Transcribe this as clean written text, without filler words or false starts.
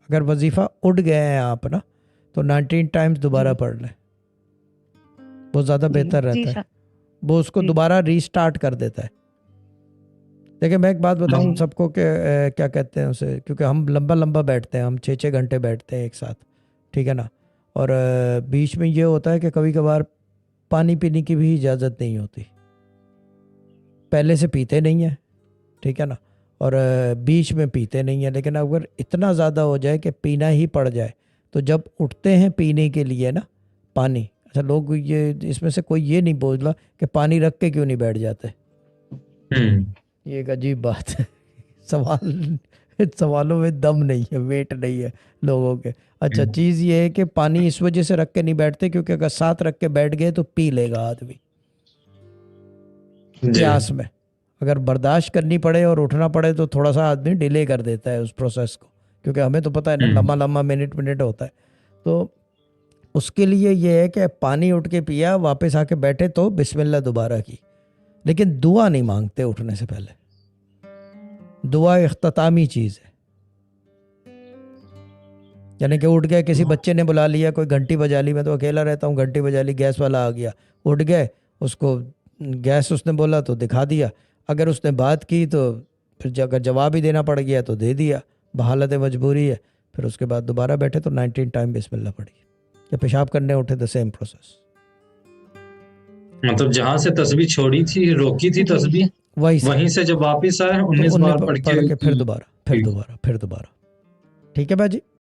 अगर वजीफ़ा उठ गए हैं आप ना, तो 19 टाइम्स दोबारा जी पढ़ लें, वो ज़्यादा जी बेहतर जी रहता है। सर। वो उसको जी दोबारा रीस्टार्ट कर देता है। देखिए मैं एक बात बताऊं जी सबको कि क्या कहते हैं उसे, क्योंकि हम लंबा लंबा बैठते हैं, हम 6-6 घंटे बैठते हैं एक साथ, ठीक है ना। और बीच में ये होता है कि कभी कभार पानी पीने की भी इजाज़त नहीं होती, पहले से पीते नहीं है, ठीक है ना। और बीच में पीते नहीं है, लेकिन अगर इतना ज़्यादा हो जाए कि पीना ही पड़ जाए, तो जब उठते हैं पीने के लिए ना पानी, अच्छा लोग ये इसमें से कोई ये नहीं बोला कि पानी रख के क्यों नहीं बैठ जाते। हम्म। ये एक अजीब बात है। सवाल सवालों में दम नहीं है, वेट नहीं है लोगों के। अच्छा चीज़ ये है कि पानी इस वजह से रख के नहीं बैठते क्योंकि अगर साथ रख के बैठ गए तो पी लेगा आदमी जी। प्यास में। अगर बर्दाश्त करनी पड़े और उठना पड़े तो थोड़ा सा आदमी डिले कर देता है उस प्रोसेस को, क्योंकि हमें तो पता है ना लम्बा लम्बा मिनट मिनट होता है। तो उसके लिए ये है कि पानी उठ के पिया, वापस आके बैठे तो बिस्मिल्लाह दोबारा की, लेकिन दुआ नहीं मांगते उठने से पहले। दुआ इख्तितामी चीज़ है, यानी कि उठ गए, किसी बच्चे ने बुला लिया, कोई घंटी बजा ली, मैं तो अकेला रहता हूँ, घंटी बजा ली, गैस वाला आ गया, उठ गए, उसको गैस उसने बोला तो दिखा दिया, अगर उसने बात की तो फिर अगर जवाब ही देना पड़ गया तो दे दिया, बहालत मजबूरी है। फिर उसके बाद दोबारा बैठे तो 19 टाइम बिस्मिल्लाह पड़ी। या पेशाब करने उठे द सेम प्रोसेस। मतलब जहां से तस्बीह छोड़ी थी, रोकी थी जी तस्बीह, वहीं से वहीं से जब वापस आए तो 19 उन्हें बार पढ़ पढ़ के के फिर दोबारा फिर दोबारा फिर दोबारा। ठीक है भाजी।